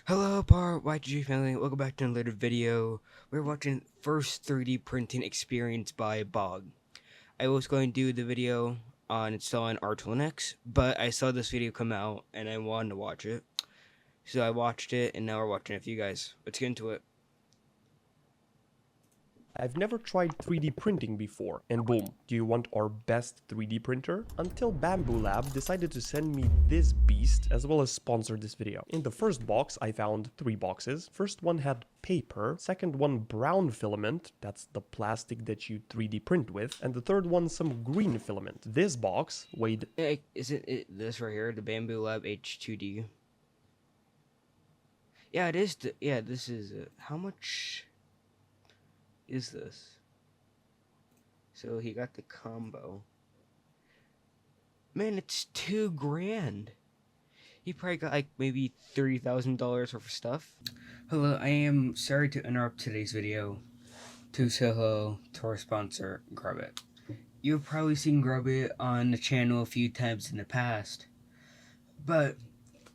Hello, PARSQUAD family. Welcome back to another video. We're watching first 3D printing experience by Bog. I was going to do the video on installing Linux, but I saw this video come out and I wanted to watch it. So I watched it and now we're watching it for you guys. Let's get into it. I've never tried 3D printing before, and boom, do you want our best 3D printer? Until Bamboo Lab decided to send me this beast as well as sponsor this video. In the first box I found 3 boxes. First one had paper, second one brown filament, that's the plastic that you 3D print with, and the third one some green filament. This box weighed... Is it this right here, the Bamboo Lab H2D? Yeah, it is. Yeah, this is... how much is this? So he got the combo. Man, it's $2,000. He probably got like maybe $30,000 worth of stuff. Hello, I am sorry to interrupt today's video to say hello to our sponsor, Grubbit. You've probably seen Grubbit on the channel a few times in the past, but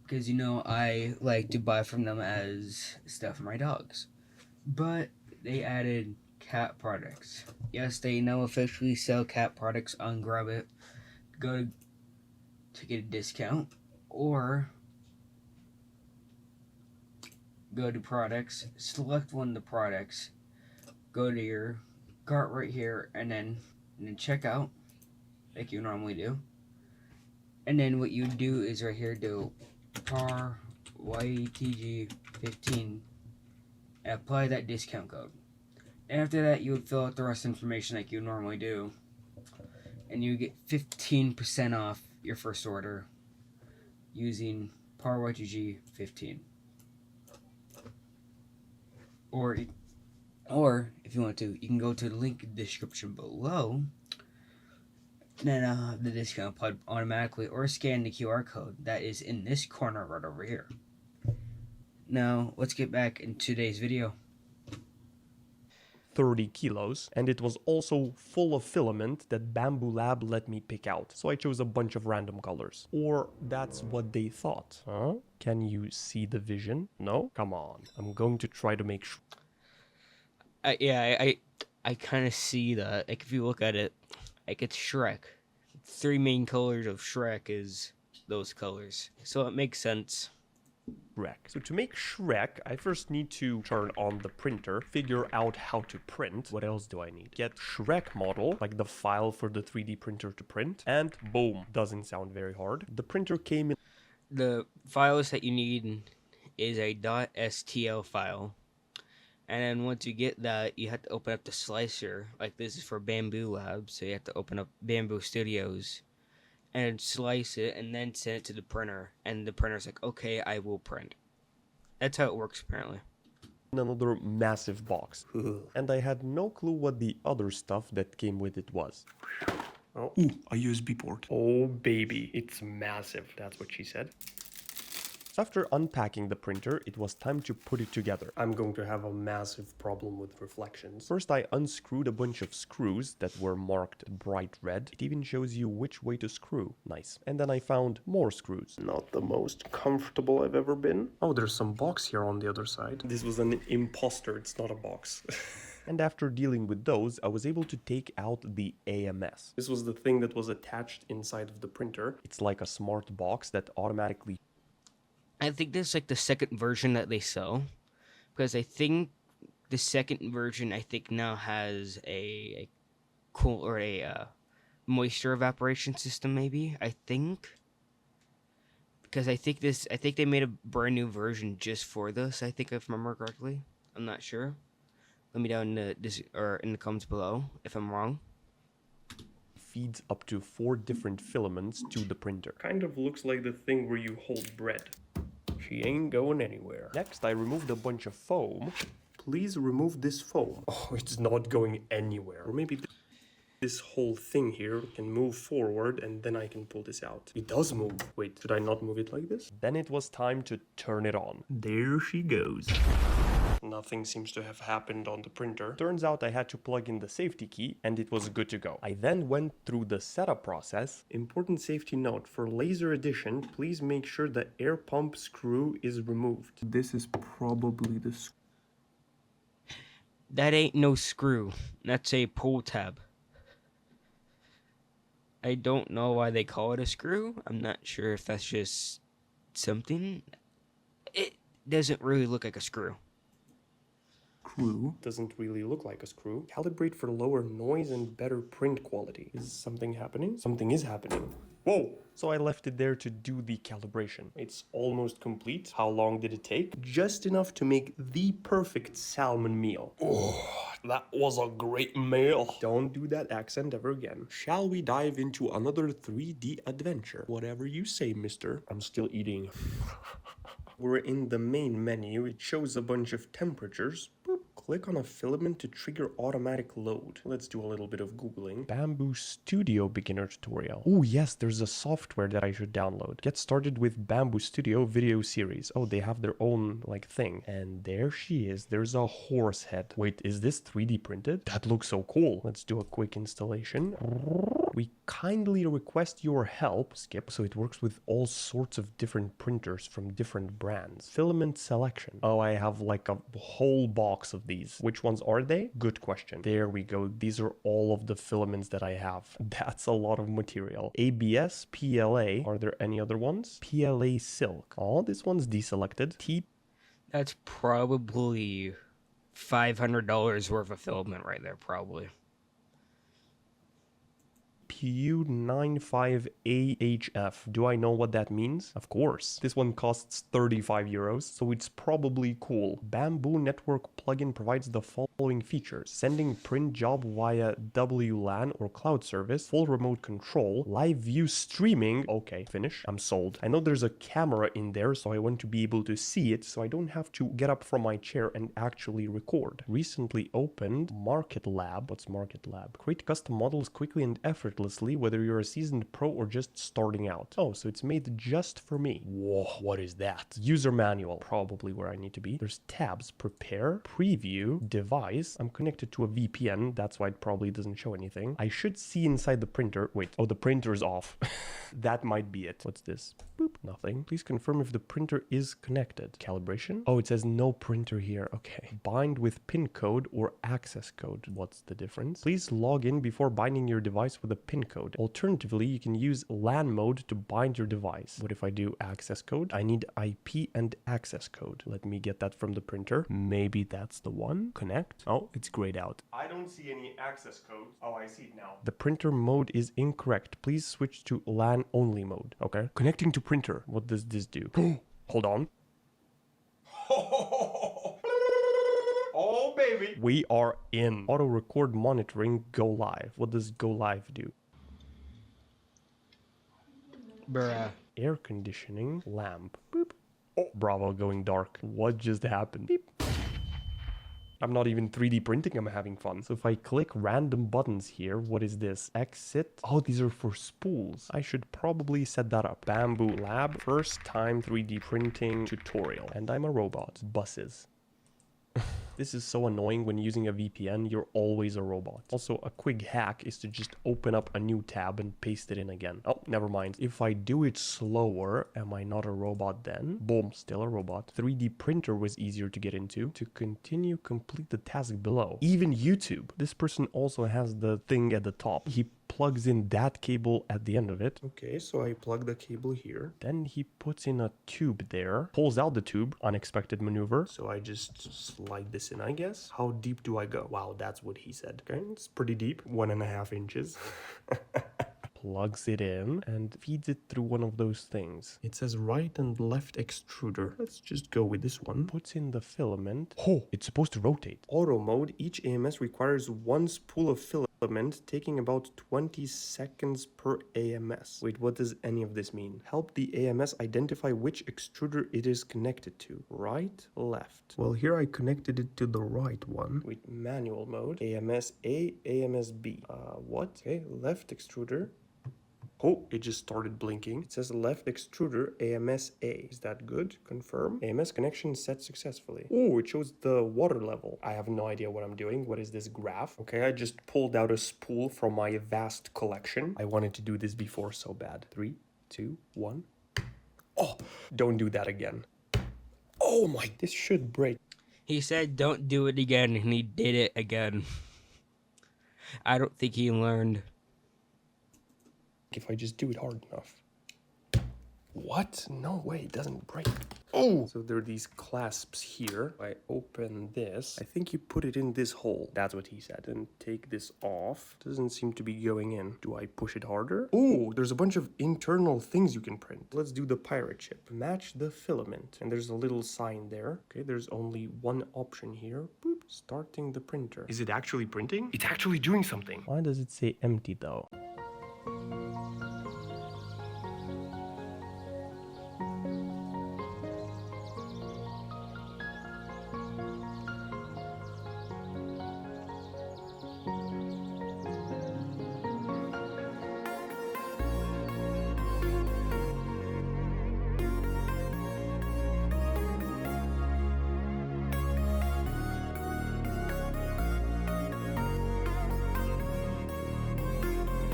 because you know I like to buy from them as stuff for my dogs, but they added cat products. Yes, they now officially sell cat products on Grubbit. Go to get a discount, or go to products, select one of the products, go to your cart right here, and then check out like you normally do. And then what you do is right here, do PAR YTG 15 and apply that discount code. After that, you would fill out the rest of the information like you normally do, and you get 15% off your first order using PAR YTG 15. Or if you want to, you can go to the link in the description below. Then have the discount applied automatically, or scan the QR code that is in this corner right over here. Now, let's get back in today's video. 30 kilos, and it was also full of filament that Bamboo Lab let me pick out. So I chose a bunch of random colors. Or that's what they thought. Huh? Can you see the vision? No? Come on. I'm going to try to make sure. I kind of see that. Like, if you look at it, like, it's Shrek. 3 main colors of Shrek is those colors. So it makes sense. Shrek. So to make Shrek, I first need to turn on the printer, figure out how to print. What else do I need? Get Shrek model, like the file for the 3D printer to print, and boom. Doesn't sound very hard. The printer came in... The files that you need is a .stl file. And then once you get that, you have to open up the slicer. Like, this is for Bamboo Lab, so you have to open up Bamboo Studios and slice it and then send it to the printer. And the printer's like, okay, I will print. That's how it works, apparently. Another massive box. And I had no clue what the other stuff that came with it was. Oh, Ooh, a USB port. oh baby, it's massive. That's what she said. So after unpacking the printer, it was time to put it together. I'm going to have a massive problem with reflections. First, I unscrewed a bunch of screws that were marked bright red. It even shows you which way to screw. Nice. And then I found more screws. Not the most comfortable I've ever been. Oh, there's some box here on the other side. This was an imposter. It's not a box. And after dealing with those, I was able to take out the AMS. This was the thing that was attached inside of the printer. It's like a smart box that automatically... I think this is like the second version that they sell, because I think the second version now has a cool or a moisture evaporation system, maybe. I think, because I think they made a brand new version just for this. I think, if I remember correctly. I'm not sure. Let me know in the comments below if I'm wrong. Feeds up to 4 different filaments to the printer. Kind of looks like the thing where you hold bread. She ain't going anywhere. Next, I removed a bunch of foam. Please remove this foam. Oh, it's not going anywhere. Or maybe this whole thing here can move forward and then I can pull this out. It does move. Wait, should I not move it like this? Then it was time to turn it on. There she goes. Nothing seems to have happened on the printer. Turns out I had to plug in the safety key and it was good to go. I then went through the setup process. Important safety note, for laser addition, please make sure the air pump screw is removed. This is probably the screw. That ain't no screw. That's a pull tab. I don't know why they call it a screw. I'm not sure if that's just something. It doesn't really look like a screw. Screw doesn't really look like a screw. Calibrate for lower noise and better print quality. Is something happening? Something is happening. Whoa! So I left it there to do the calibration. It's almost complete. How long did it take? Just enough to make the perfect salmon meal. Oh, that was a great meal. Don't do that accent ever again. Shall we dive into another 3D adventure? Whatever you say, mister. I'm still eating. We're in the main menu. It shows a bunch of temperatures. Boop. Click on a filament to trigger automatic load. Let's do a little bit of Googling. Bamboo Studio beginner tutorial. Oh yes, there's a software that I should download. Get started with Bamboo Studio video series. Oh, they have their own like thing. And there she is. There's a horse head. Wait, is this 3D printed? That looks so cool. Let's do a quick installation. We kindly request your help. Skip. So it works with all sorts of different printers from different brands. Filament selection. Oh, I have like a whole box of these. Which ones are they? Good question. There we go. These are all of the filaments that I have. That's a lot of material. ABS, PLA. Are there any other ones? PLA silk. Oh, this one's deselected. That's probably $500 worth of filament right there, probably. PU95AHF. Do I know what that means? Of course. This one costs 35 euros, so it's probably cool. Bamboo Network plugin provides the following features: sending print job via WLAN or cloud service, full remote control, live view streaming. Okay, finish. I'm sold. I know there's a camera in there, so I want to be able to see it, so I don't have to get up from my chair and actually record. Recently opened Market Lab. What's Market Lab? Create custom models quickly and effortlessly, whether you're a seasoned pro or just starting out. Oh, so it's made just for me. Whoa, what is that? User manual, probably where I need to be. There's tabs: prepare, preview, device. I'm connected to a VPN, that's why it probably doesn't show anything. I should see inside the printer. Wait, oh, the printer is off. That might be it. What's this? Boop, nothing. Please confirm if the printer is connected. Calibration. Oh, it says no printer here. Okay. Bind with pin code or access code. What's the difference? Please log in before binding your device with a pin code. Alternatively, you can use LAN mode to bind your device. What if I do access code? I need IP and access code. Let me get that from the printer. Maybe that's the one. Connect. Oh, it's grayed out. I don't see any access codes. Oh, I see it now. The printer mode is incorrect. Please switch to LAN only mode. Okay. Connecting to printer. What does this do? Hold on. Oh, baby. We are in. Auto record monitoring, go live. What does go live do? Bruh. Air conditioning, lamp. Boop. Oh, Bravo going dark. What just happened? Beep. I'm not even 3D printing, I'm having fun. So if I click random buttons here, what is this? Exit. Oh, these are for spools. I should probably set that up. Bamboo Lab, first time 3D printing tutorial. And I'm a robot. Buses. This is so annoying when using a VPN, you're always a robot. Also, a quick hack is to just open up a new tab and paste it in again. Oh, never mind. If I do it slower, am I not a robot then? Boom, still a robot. 3D printer was easier to get into. To continue, complete the task below. Even YouTube. This person also has the thing at the top. He plugs in that cable at the end of it. Okay, so I plug the cable here. Then he puts in a tube there, pulls out the tube, unexpected maneuver. So I just slide this in, I guess. How deep do I go? Wow, that's what he said. Okay, it's pretty deep, 1.5 inches. Plugs it in and feeds it through one of those things. It says right and left extruder. Let's just go with this one. Puts in the filament. Oh, it's supposed to rotate. Auto mode. Each AMS requires one spool of filament, taking about 20 seconds per AMS. Wait, what does any of this mean? Help the AMS identify which extruder it is connected to. Right, left. Well, here I connected it to the right one. With manual mode. AMS A, AMS B. What? Okay, left extruder. Oh, it just started blinking. It says left extruder AMS-A. Is that good? Confirm. AMS connection set successfully. Oh, it shows the water level. I have no idea what I'm doing. What is this graph? Okay, I just pulled out a spool from my vast collection. I wanted to do this before so bad. 3, 2, 1. Oh, don't do that again. Oh my, this should break. He said don't do it again, and he did it again. I don't think he learned. If I just do it hard enough. What? No way, it doesn't break. Oh! So there are these clasps here. If I open this, I think you put it in this hole. That's what he said. And take this off. Doesn't seem to be going in. Do I push it harder? Oh, there's a bunch of internal things you can print. Let's do the pirate ship. Match the filament. And there's a little sign there. Okay, there's only one option here. Boop. Starting the printer. Is it actually printing? It's actually doing something. Why does it say empty though?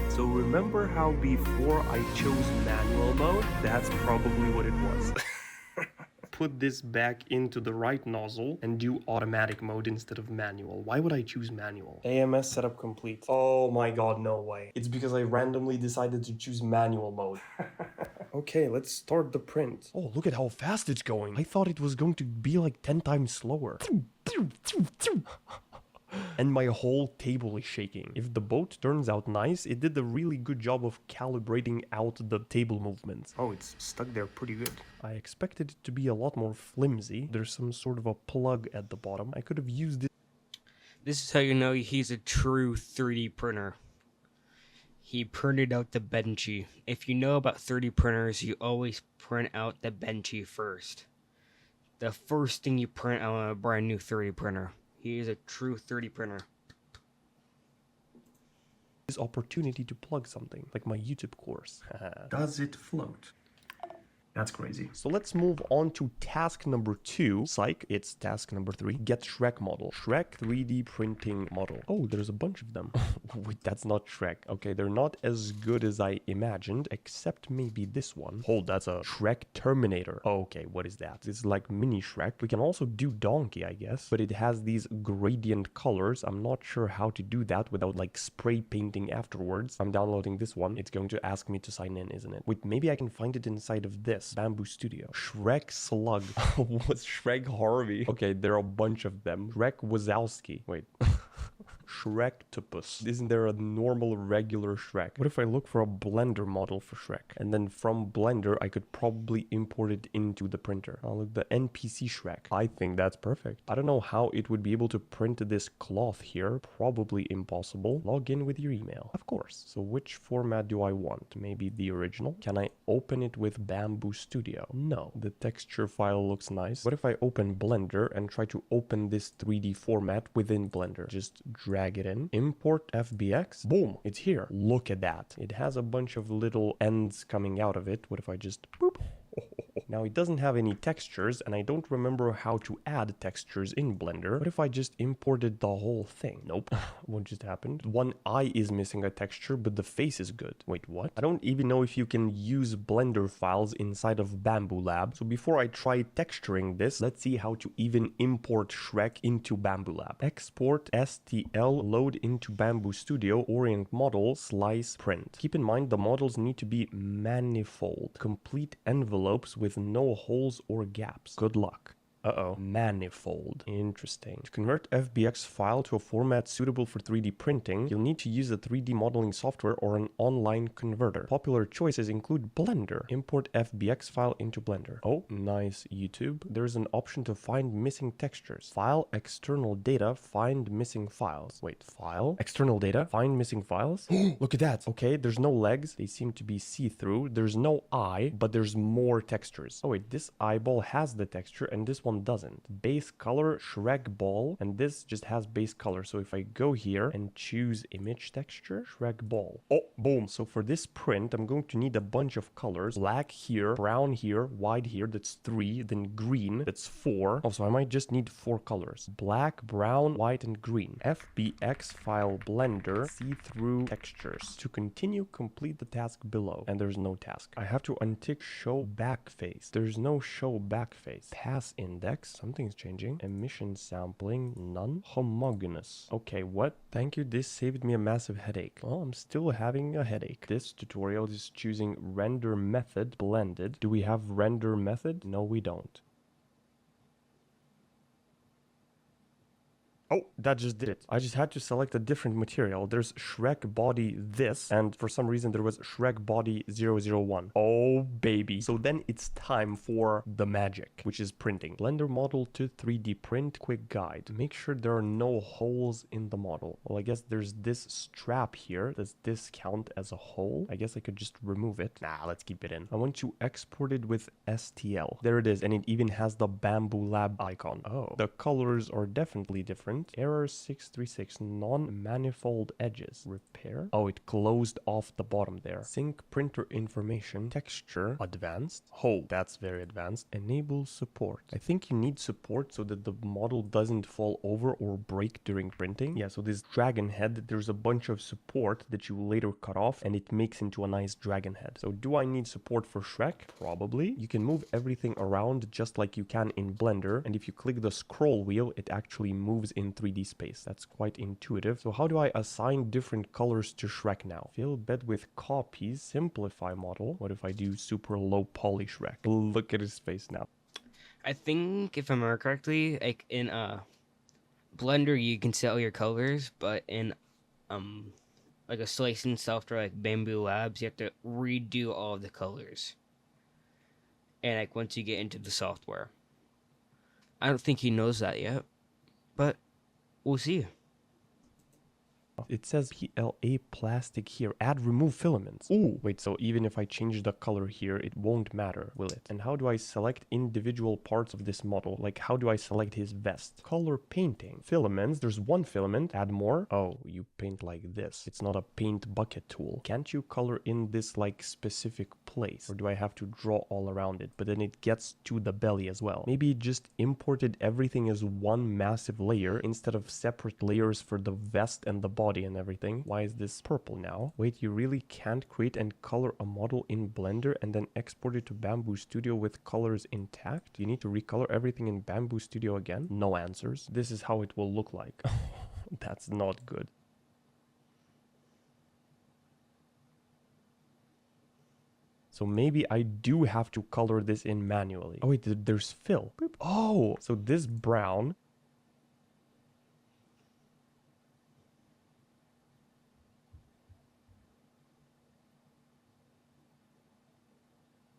So remember how before I chose manual mode? That's probably what it was. Put this back into the right nozzle and do automatic mode instead of manual. Why would I choose manual? AMS setup complete. Oh my god, no way. It's because I randomly decided to choose manual mode. Okay, let's start the print. Oh, look at how fast it's going. I thought it was going to be like 10 times slower. And my whole table is shaking. If the boat turns out nice, it did a really good job of calibrating out the table movements. Oh, it's stuck there pretty good. I expected it to be a lot more flimsy. There's some sort of a plug at the bottom. I could have used it. This is how you know he's a true 3D printer. He printed out the benchy. If you know about 3D printers, you always print out the benchy first. The first thing you print out on a brand new 3D printer. He is a true 3D printer. This opportunity to plug something, like my YouTube course. Does it float? That's crazy. So let's move on to task number 2. Psych, it's task number 3. Get Shrek model. Shrek 3D printing model. Oh, there's a bunch of them. Wait, that's not Shrek. Okay, they're not as good as I imagined, except maybe this one. Hold, that's a Shrek Terminator. Oh, okay, what is that? It's like mini Shrek. We can also do Donkey, I guess, but it has these gradient colors. I'm not sure how to do that without like spray painting afterwards. I'm downloading this one. It's going to ask me to sign in, isn't it? Wait, maybe I can find it inside of this. Bamboo Studio. Shrek Slug. What's Shrek Harvey? Okay, there are a bunch of them. Shrek Wazowski. Wait. Shrektopus. Isn't there a normal regular Shrek? What if I look for a Blender model for Shrek? And then from Blender, I could probably import it into the printer. Oh, look, the NPC Shrek. I think that's perfect. I don't know how it would be able to print this cloth here. Probably impossible. Log in with your email. Of course. So which format do I want? Maybe the original? Can I open it with Bamboo Studio? No. The texture file looks nice. What if I open Blender and try to open this 3D format within Blender? Just drag it in, import FBX, boom, it's here. Look at that. It has a bunch of little ends coming out of it. What if I just boop? Now it doesn't have any textures, and I don't remember how to add textures in Blender. What if I just imported the whole thing? Nope. What just happened? One eye is missing a texture, but the face is good. Wait, what? I don't even know if you can use Blender files inside of Bamboo Lab. So before I try texturing this, let's see how to even import Shrek into Bamboo Lab. Export STL, load into Bamboo Studio, orient model, slice, print. Keep in mind the models need to be manifold. Complete envelopes with no holes or gaps. Good luck. Uh-oh. Manifold. Interesting. To convert FBX file to a format suitable for 3D printing, you'll need to use a 3D modeling software or an online converter. Popular choices include Blender. Import FBX file into Blender. Oh, nice YouTube. There's an option to find missing textures. File, external data, find missing files. Wait, file, external data, find missing files? Look at that. Okay, there's no legs. They seem to be see-through. There's no eye, but there's more textures. Oh wait, this eyeball has the texture and this one one doesn't. Base color, Shrek ball, and this just has base color. So if I go here and choose image texture, Shrek ball. Oh, boom. So for this print, I'm going to need a bunch of colors. Black here, brown here, white here, that's 3, then green, that's 4. Oh, so I might just need 4 colors. Black, brown, white, and green. FBX file blender, see-through textures. To continue, complete the task below. And there's no task. I have to untick show back face. There's no show back face. Pass index, something's changing. Emission sampling, none. Homogeneous. Okay, what? Thank you, this saved me a massive headache. Well, I'm still having a headache. This tutorial is choosing render method blended. Do we have render method? No, we don't. Oh, that just did it. I just had to select a different material. There's Shrek body this, and for some reason there was Shrek body 001. Oh, baby. So then it's time for the magic, which is printing. Blender model to 3D print quick guide. Make sure there are no holes in the model. Well, I guess there's this strap here. Does this count as a hole? I guess I could just remove it. Nah, let's keep it in. I want to export it with STL. There it is, and it even has the Bamboo Lab icon. Oh, the colors are definitely different. Error 636, non-manifold edges. Repair. Oh, it closed off the bottom there. Sync printer information. Texture. Advanced. Oh, that's very advanced. Enable support. I think you need support so that the model doesn't fall over or break during printing. Yeah, so this dragon head, there's a bunch of support that you later cut off and it makes into a nice dragon head. So do I need support for Shrek? Probably. You can move everything around just like you can in Blender. And if you click the scroll wheel, it actually moves in 3D space. That's quite intuitive. So how do I assign different colors to Shrek now? Fill bed with copies, simplify model. What if I do super low poly Shrek? Look at his face now. I think if I remember correctly, like in Blender you can set all your colors, but in like a slicing software like Bamboo Labs, you have to redo all of the colors. And like once you get into the software. I don't think he knows that yet, but we'll see. It says PLA plastic here. Add remove filaments. Ooh, wait, so even if I change the color here, it won't matter, will it? And how do I select individual parts of this model? Like, how do I select his vest? Color painting. Filaments. There's one filament. Add more. Oh, you paint like this. It's not a paint bucket tool. Can't you color in this, like, specific place? Or do I have to draw all around it? But then it gets to the belly as well. Maybe it just imported everything as one massive layer instead of separate layers for the vest and the body and everything. Why is this purple now? Wait, you really can't create and color a model in Blender and then export it to Bamboo Studio with colors intact? You need to recolor everything in Bamboo Studio again? No answers. This is how it will look like. That's not good. So maybe I do have to color this in manually. Oh wait, there's fill. Boop. Oh, so this brown.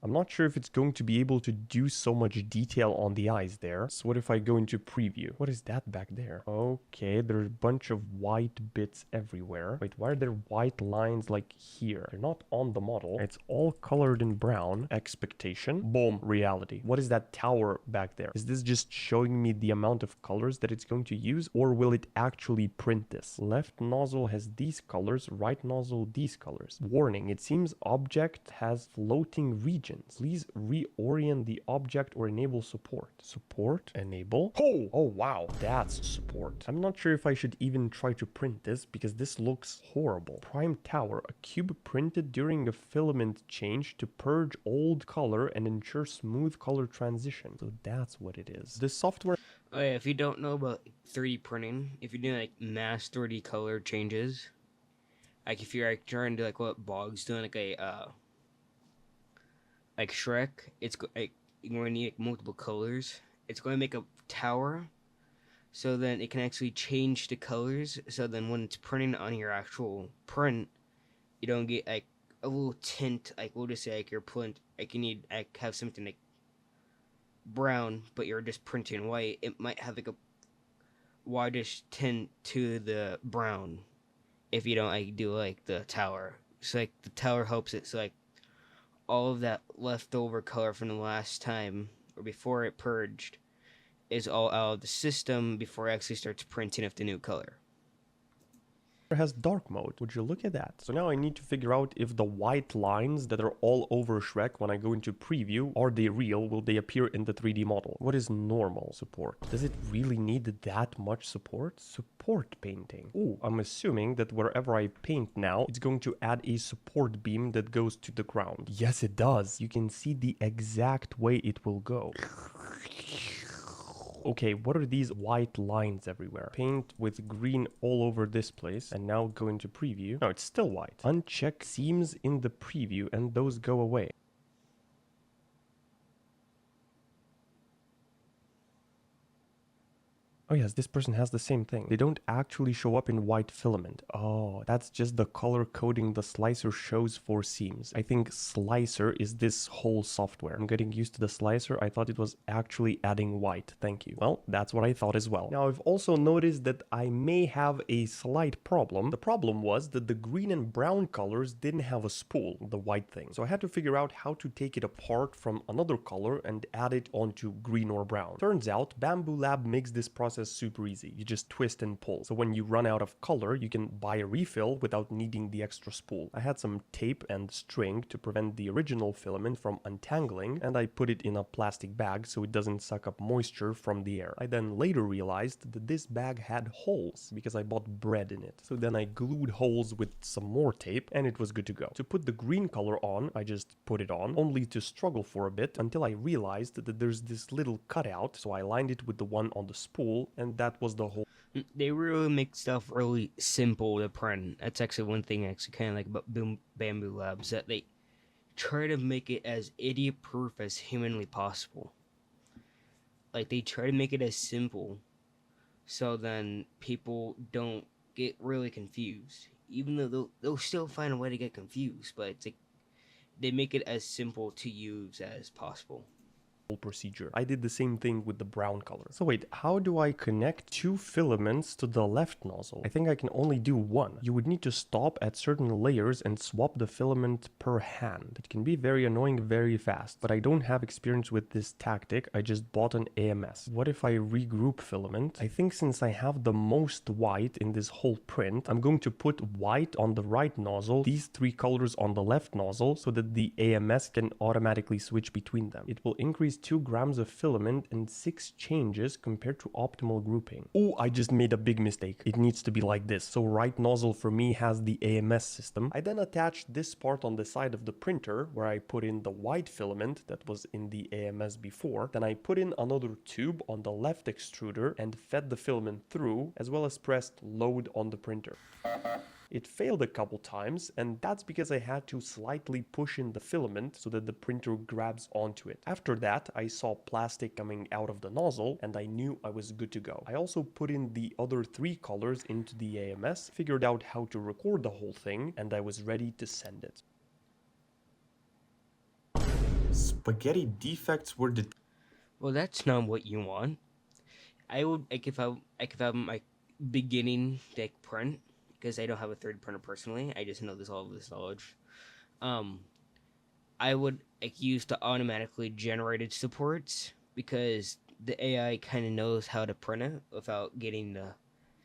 I'm not sure if it's going to be able to do so much detail on the eyes there. So what if I go into preview? What is that back there? Okay, there's a bunch of white bits everywhere. Wait, why are there white lines like here? They're not on the model. It's all colored in brown. Expectation. Boom. Reality. What is that tower back there? Is this just showing me the amount of colors that it's going to use, or will it actually print this? Left nozzle has these colors, right nozzle these colors. Warning, it seems object has floating region. Please reorient the object or enable support. Support, enable. Oh wow, that's support. I'm not sure if I should even try to print this because this looks horrible. Prime tower, a cube printed during a filament change to purge old color and ensure smooth color transition. So that's what it is. This software. Oh yeah, if you don't know about 3D printing, if you're doing like mass 3D color changes, like if you're like trying to do like what Bog's doing, like Shrek, like you're going to need like multiple colors. It's going to make a tower, so then it can actually change the colors. So then when it's printing on your actual print, you don't get like a little tint. Like we'll just say like your print, like you need like have something like brown, but you're just printing white. It might have like a whitish tint to the brown if you don't like do like the tower. So like the tower helps it. So like all of that leftover color from the last time or before it purged is all out of the system before it actually starts printing of the new color. Has dark mode. Would you look at that? So now I need to figure out if the white lines that are all over Shrek when I go into preview, are they real? Will they appear in the 3D model? What is normal support? Does it really need that much support? Support painting. Ooh, I'm assuming that wherever I paint now, it's going to add a support beam that goes to the ground. Yes, it does. You can see the exact way it will go. Okay, what are these white lines everywhere? Paint with green all over this place, and now go into preview. No, it's still white. Uncheck seams in the preview, and those go away. Oh yes, this person has the same thing. They don't actually show up in white filament. Oh, that's just the color coding the slicer shows for seams. I think slicer is this whole software. I'm getting used to the slicer. I thought it was actually adding white. Thank you. Well, that's what I thought as well. Now, I've also noticed that I may have a slight problem. The problem was that the green and brown colors didn't have a spool, the white thing. So I had to figure out how to take it apart from another color and add it onto green or brown. Turns out, Bamboo Lab makes this process super easy. You just twist and pull. So when you run out of color, you can buy a refill without needing the extra spool. I had some tape and string to prevent the original filament from untangling, and I put it in a plastic bag so it doesn't suck up moisture from the air. I then later realized that this bag had holes because I bought bread in it. So then I glued holes with some more tape and it was good to go. To put the green color on, I just put it on, only to struggle for a bit until I realized that there's this little cutout, so I lined it with the one on the spool, and that was the whole. They really make stuff really simple to print. That's actually one thing I actually kind of like about Bamboo Labs, that they try to make it as idiot proof as humanly possible. Like, they try to make it as simple so then people don't get really confused. Even though they'll still find a way to get confused, but it's like they make it as simple to use as possible. Procedure. I did the same thing with the brown color. So wait, how do I connect two filaments to the left nozzle? I think I can only do one. You would need to stop at certain layers and swap the filament per hand. It can be very annoying very fast, but I don't have experience with this tactic. I just bought an AMS. What if I regroup filament? I think since I have the most white in this whole print, I'm going to put white on the right nozzle, these three colors on the left nozzle, so that the AMS can automatically switch between them. It will increase 2 grams of filament and 6 changes compared to optimal grouping. Oh, I just made a big mistake. It needs to be like this. So right nozzle for me has the AMS system. I then attached this part on the side of the printer where I put in the white filament that was in the AMS before. Then I put in another tube on the left extruder and fed the filament through, as well as pressed load on the printer. It failed a couple times, and that's because I had to slightly push in the filament so that the printer grabs onto it. After that, I saw plastic coming out of the nozzle, and I knew I was good to go. I also put in the other 3 colors into the AMS, figured out how to record the whole thing, and I was ready to send it. Spaghetti defects were Well, that's not what you want. I would, like, if I have my beginning deck print, because I don't have a 3D printer personally, I just know all of this knowledge. I would use the automatically generated supports, because the AI kind of knows how to print it without getting the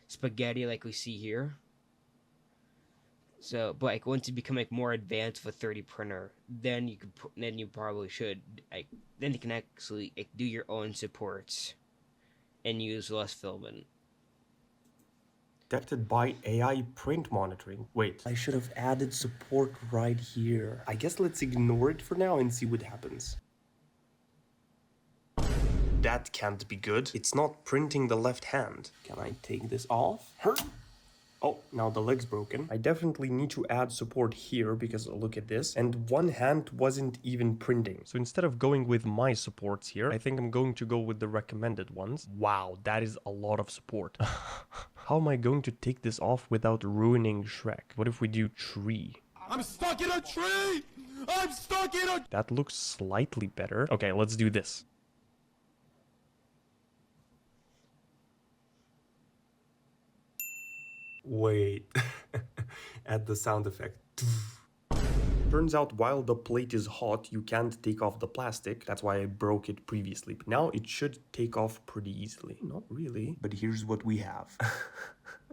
spaghetti like we see here. So, but once you become more advanced with 3D printer, then you probably should then you can actually do your own supports and use less filament. Detected by AI print monitoring. Wait, I should have added support right here. I guess let's ignore it for now and see what happens. That can't be good. It's not printing the left hand. Can I take this off? Oh, now the leg's broken. I definitely need to add support here because look at this. And one hand wasn't even printing. So instead of going with my supports here, I think I'm going to go with the recommended ones. Wow, that is a lot of support. How am I going to take this off without ruining Shrek? What if we do tree? I'm stuck in a tree! I'm stuck in a... That looks slightly better. Okay, let's do this. Wait, add the sound effect. Turns out while the plate is hot, you can't take off the plastic. That's why I broke it previously. But now it should take off pretty easily. Not really, but here's what we have.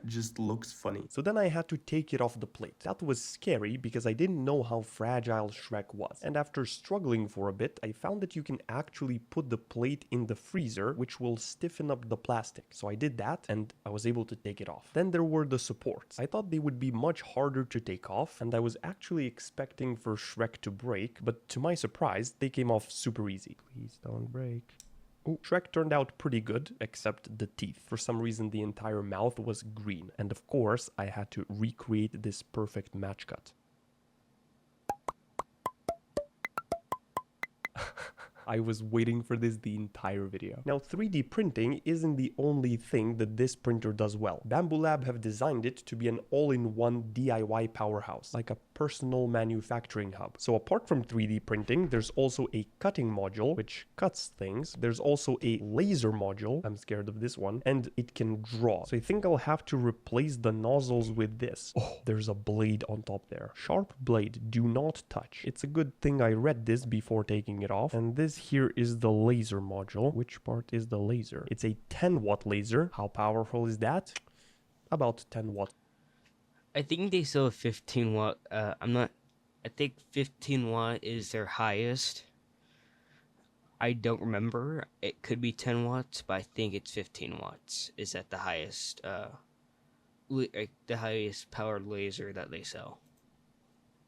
Just looks funny. So then I had to take it off the plate. That was scary because I didn't know how fragile Shrek was. And after struggling for a bit, I found that you can actually put the plate in the freezer, which will stiffen up the plastic. So I did that and I was able to take it off. Then there were the supports. I thought they would be much harder to take off, and I was actually expecting for Shrek to break, but to my surprise, they came off super easy. Please don't break. Oh, Shrek turned out pretty good, except the teeth. For some reason, the entire mouth was green. And of course, I had to recreate this perfect match cut. I was waiting for this the entire video. Now, 3D printing isn't the only thing that this printer does well. Bambu Lab have designed it to be an all-in-one DIY powerhouse, like a personal manufacturing hub. So apart from 3D printing, there's also a cutting module, which cuts things. There's also a laser module. I'm scared of this one. And it can draw. So I think I'll have to replace the nozzles with this. Oh, there's a blade on top there. Sharp blade, do not touch. It's a good thing I read this before taking it off. And this here is the laser module. Which part is the laser? It's a 10-watt laser. How powerful is that? About 10 watts. I think they sell a 15 watt. I think 15 watt is their highest. I don't remember. It could be 10 watts, but I think it's 15 watts. Is that the highest, the highest powered laser that they sell?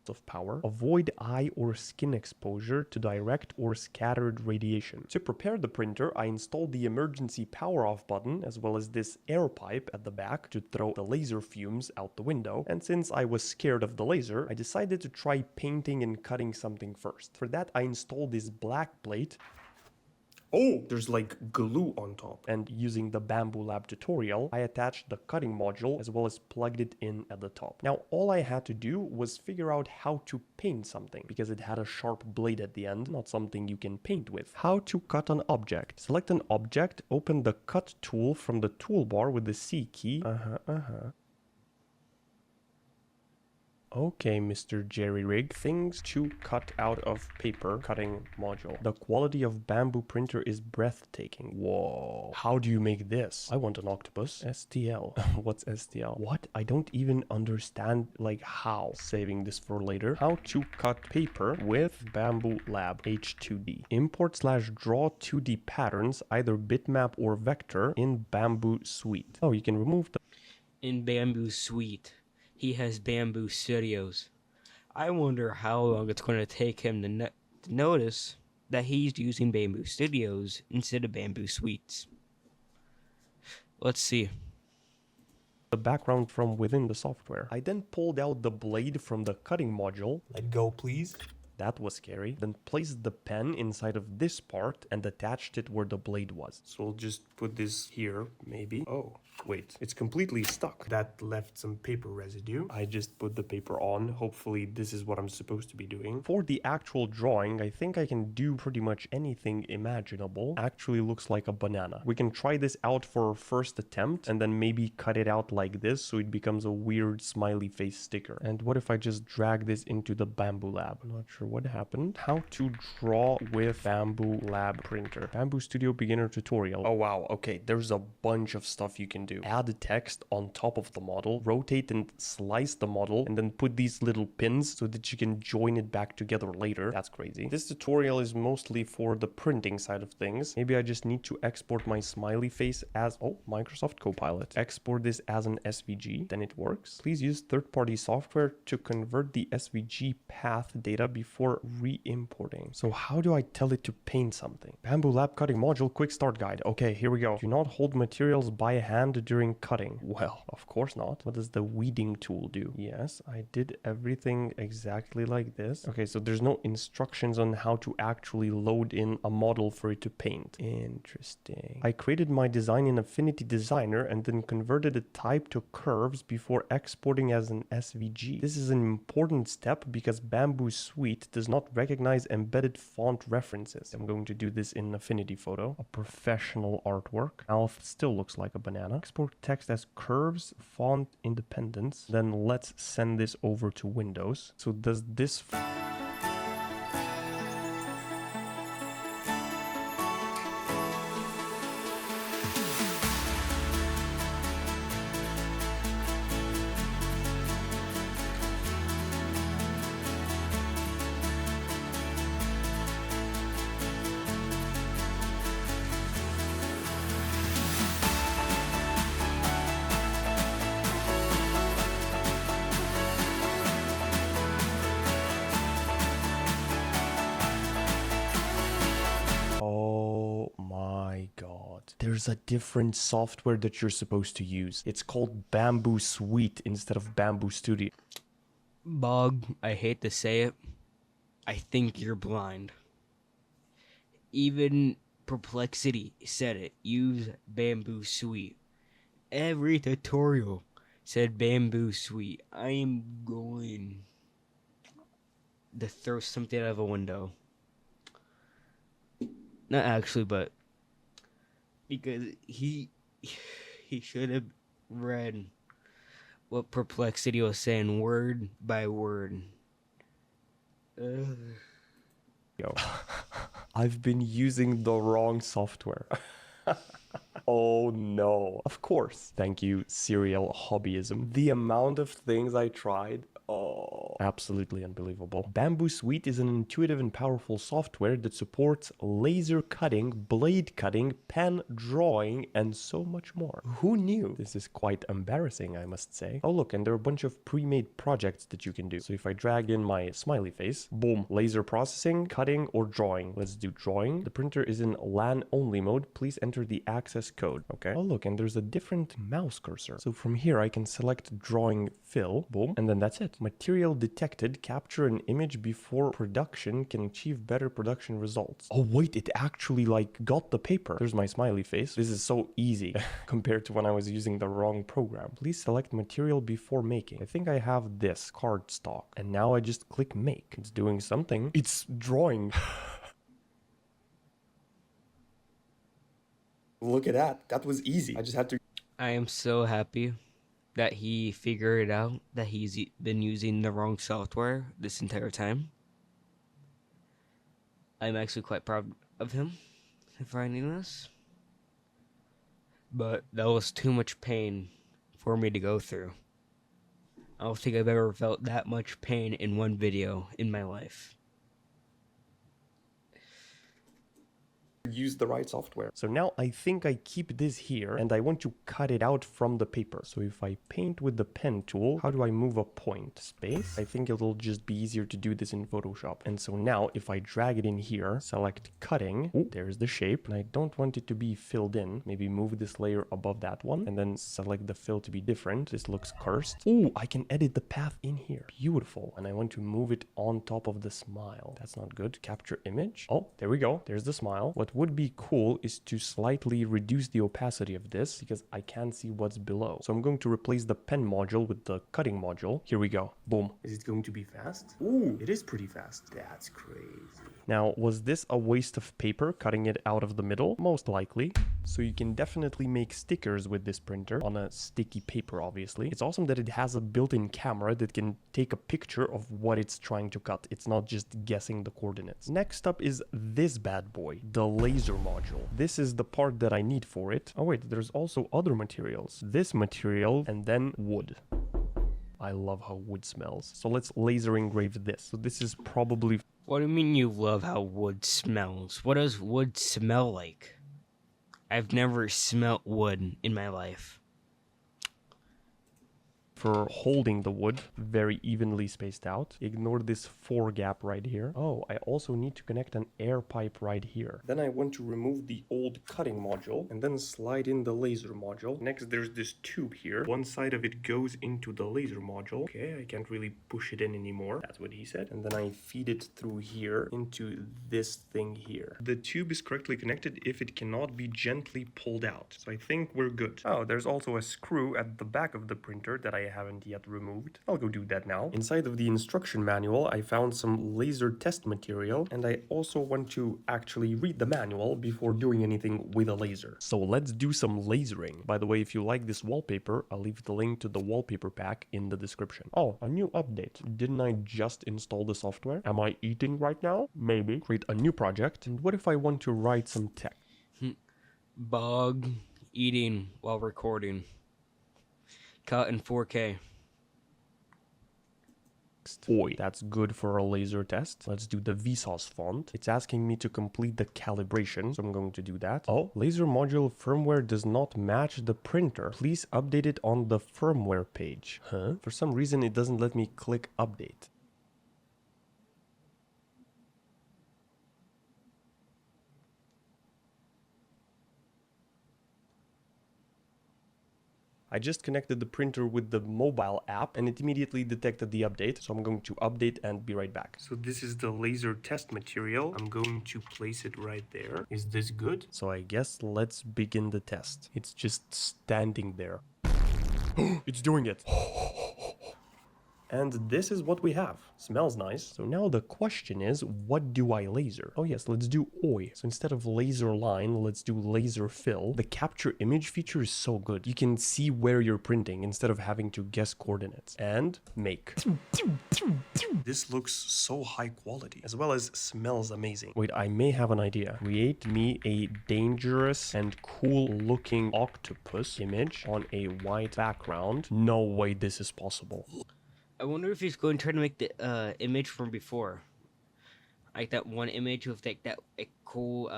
Of power. Avoid eye or skin exposure to direct or scattered radiation. To prepare the printer, I installed the emergency power off button as well as this air pipe at the back to throw the laser fumes out the window. And since I was scared of the laser, I decided to try painting and cutting something first. For that, I installed this black plate. Oh, there's like glue on top. And using the Bambu Lab tutorial, I attached the cutting module as well as plugged it in at the top. Now, all I had to do was figure out how to paint something because it had a sharp blade at the end, not something you can paint with. How to cut an object. Select an object, open the cut tool from the toolbar with the C key. Okay, Mr. Jerry Rig. Things to cut out of paper cutting module. The quality of Bambu printer is breathtaking. Whoa. How do you make this? I want an octopus. STL. What's STL? What? I don't even understand, like, how. Saving this for later. How to cut paper with Bambu Lab H2D. Import/draw 2D patterns, either bitmap or vector, in Bambu Suite. Oh, you can remove the... In Bambu Suite. He has Bambu Studios. I wonder how long it's going to take him to notice that he's using Bambu Studios instead of Bambu Suites. Let's see. The background from within the software. I then pulled out the blade from the cutting module. Let go, please. That was scary. Then placed the pen inside of this part and attached it where the blade was. So I'll just put this here, maybe. Oh, wait, it's completely stuck. That left some paper residue. I just put the paper on. Hopefully this is what I'm supposed to be doing. For the actual drawing, I think I can do pretty much anything imaginable. Actually looks like a banana. We can try this out for our first attempt and then maybe cut it out like this so it becomes a weird smiley face sticker. And what if I just drag this into the Bambu Lab? I'm not sure what happened. How to draw with Bambu Lab printer. Bambu Studio beginner tutorial. Oh wow, okay, there's a bunch of stuff you can do. Add text on top of the model, rotate and slice the model, and then put these little pins so that you can join it back together later. That's crazy. This tutorial is mostly for the printing side of things. Maybe I just need to export my smiley face as, oh, Microsoft Copilot. Export this as an SVG, then it works. Please use third-party software to convert the SVG path data before re-importing. So how do I tell it to paint something? Bambu Lab cutting module quick start guide. Okay, here we go. Do not hold materials by hand during cutting. Well, of course not. What does the weeding tool do? Yes, I did everything exactly like this. Okay, so there's no instructions on how to actually load in a model for it to paint. Interesting. I created my design in Affinity Designer and then converted the type to curves before exporting as an SVG. This is an important step because Bambu Suite Suite does not recognize embedded font references. I'm going to do this in Affinity Photo. A professional artwork. Mouth still looks like a banana. Export text as curves, font independence. Then let's send this over to Windows. So does this... Oh my god. There's a different software that you're supposed to use. It's called Bamboo Suite instead of Bamboo Studio. Bog, I hate to say it, I think you're blind. Even Perplexity said it. Use Bamboo Suite. Every tutorial said Bamboo Suite. I am going to throw something out of a window. Not actually, but because he should have read what Perplexity was saying word by word. Yo. I've been using the wrong software. Oh no. Of course. Thank you, serial hobbyism. The amount of things I tried. Oh, absolutely unbelievable. Bamboo Suite is an intuitive and powerful software that supports laser cutting, blade cutting, pen drawing, and so much more. Who knew? This is quite embarrassing, I must say. Oh look, and there are a bunch of pre-made projects that you can do. So if I drag in my smiley face, boom, laser processing, cutting, or drawing. Let's do drawing. The printer is in LAN only mode. Please enter the access code. Okay. Oh look, and there's a different mouse cursor. So from here I can select drawing fill, boom, and then that's it. Material detected. Capture an image before production can achieve better production results. Oh wait, it actually like got the paper. There's my smiley face. This is so easy compared to when I was using the wrong program. Please select material before making. I think I have this cardstock, and now I just click make. It's doing something. It's drawing. Look at that. That was easy. I just had to... I am so happy that he figured out that he's been using the wrong software this entire time. I'm actually quite proud of him for finding this. But that was too much pain for me to go through. I don't think I've ever felt that much pain in one video in my life. Use the right software. So now I think I keep this here and I want to cut it out from the paper. So if I paint with the pen tool, how do I move a point? Space? I think it'll just be easier to do this in Photoshop. And so now if I drag it in here, select cutting, ooh, there's the shape, and I don't want it to be filled in. Maybe move this layer above that one and then select the fill to be different. This looks cursed. Ooh, I can edit the path in here. Beautiful. And I want to move it on top of the smile. That's not good. Capture image. Oh, there we go. There's the smile. What would be cool is to slightly reduce the opacity of this because I can't see what's below. So I'm going to replace the pen module with the cutting module. Here we go. Boom. Is it going to be fast? Ooh, it is pretty fast. That's crazy. Now, was this a waste of paper cutting it out of the middle? Most likely. So you can definitely make stickers with this printer on a sticky paper, obviously. It's awesome that it has a built-in camera that can take a picture of what it's trying to cut. It's not just guessing the coordinates. Next up is this bad boy, the laser module. This is the part that I need for it. Oh wait, there's also other materials. This material and then wood. I love how wood smells. So let's laser engrave this. So this is probably... What do you mean you love how wood smells? What does wood smell like? I've never smelt wood in my life. For holding the wood very evenly spaced out. Ignore this 4 gap right here. Oh, I also need to connect an air pipe right here. Then I want to remove the old cutting module and then slide in the laser module. Next, there's this tube here. One side of it goes into the laser module. Okay, I can't really push it in anymore. That's what he said. And then I feed it through here into this thing here. The tube is correctly connected if it cannot be gently pulled out. So I think we're good. Oh, there's also a screw at the back of the printer that I haven't yet removed. I'll go do that now. Inside of the instruction manual, I found some laser test material, and I also want to actually read the manual before doing anything with a laser. So let's do some lasering. By the way, if you like this wallpaper, I'll leave the link to the wallpaper pack in the description. Oh, a new update. Didn't I just install the software? Am I eating right now? Maybe. Create a new project. And what if I want to write some text? Bug eating while recording. Cut in 4K. Oi, that's good for a laser test. Let's do the Vsauce font. It's asking me to complete the calibration, so I'm going to do that. Oh, laser module firmware does not match the printer. Please update it on the firmware page. Huh? For some reason, it doesn't let me click update. I just connected the printer with the mobile app and it immediately detected the update. So I'm going to update and be right back. So this is the laser test material. I'm going to place it right there. Is this good? So I guess let's begin the test. It's just standing there. It's doing it. And this is what we have. Smells nice. So now the question is, what do I laser? Oh yes, let's do OI. So instead of laser line, let's do laser fill. The capture image feature is so good. You can see where you're printing instead of having to guess coordinates. And make. This looks so high quality, as well as smells amazing. Wait, I may have an idea. Create me a dangerous and cool looking octopus image on a white background. No way this is possible. I wonder if he's going to try to make the image from before, like that one image with like that cool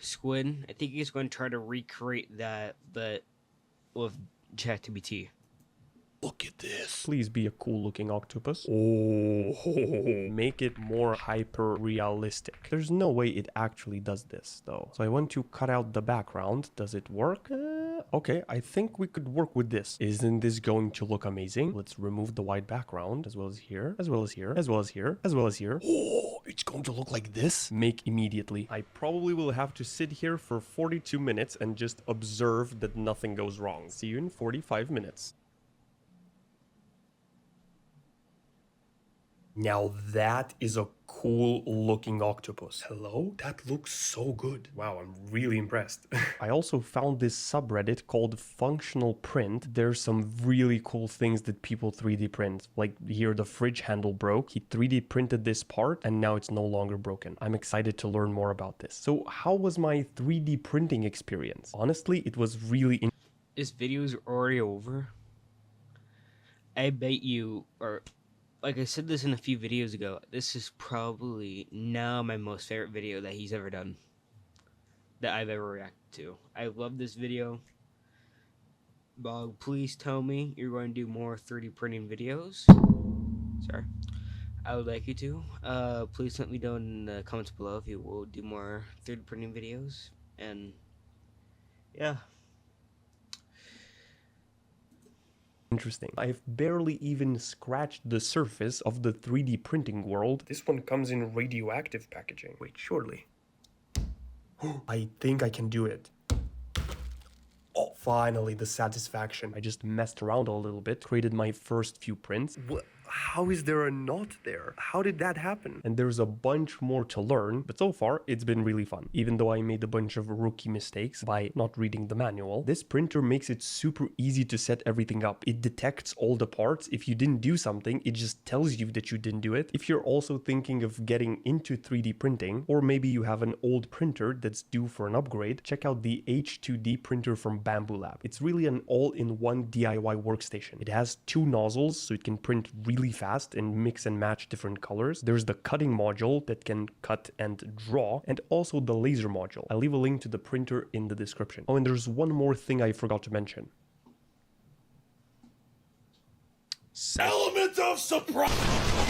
squid. I think he's going to try to recreate that, but with ChatGPT. Look at this. Please be a cool looking octopus. Oh, make it more hyper realistic. There's no way it actually does this though. So I want to cut out the background. Does it work? Okay, I think we could work with this. Isn't this going to look amazing? Let's remove the white background as well as here, as well as here, as well as here, as well as here. Oh, it's going to look like this. Make immediately. I probably will have to sit here for 42 minutes and just observe that nothing goes wrong. See you in 45 minutes. Now that is a cool looking octopus. Hello? That looks so good. Wow, I'm really impressed. I also found this subreddit called Functional Print. There's some really cool things that people 3D print. Like here the fridge handle broke. He 3D printed this part and now it's no longer broken. I'm excited to learn more about this. So how was my 3D printing experience? Honestly, it was really interesting. This video is already over. I bet you, or like I said this in a few videos ago, this is probably now my most favorite video that he's ever done, that I've ever reacted to. I love this video. Bob, please tell me you're going to do more 3D printing videos. Sorry. I would like you to. Please let me know in the comments below if you will do more 3D printing videos. And yeah. Interesting. I've barely even scratched the surface of the 3D printing world. This one comes in radioactive packaging. Wait, surely. I think I can do it. Oh, finally, the satisfaction. I just messed around a little bit, created my first few prints. What? How is there a knot there? How did that happen? And there's a bunch more to learn, but so far it's been really fun. Even though I made a bunch of rookie mistakes by not reading the manual, this printer makes it super easy to set everything up. It detects all the parts. If you didn't do something, it just tells you that you didn't do it. If you're also thinking of getting into 3D printing, or maybe you have an old printer that's due for an upgrade, check out the H2D printer from Bamboo Lab. It's really an all-in-one DIY workstation. It has 2 nozzles, so it can print really fast and mix and match different colors. There's the cutting module that can cut and draw, and also the laser module. I'll leave a link to the printer in the description. Oh, and there's one more thing I forgot to mention. Element of surprise!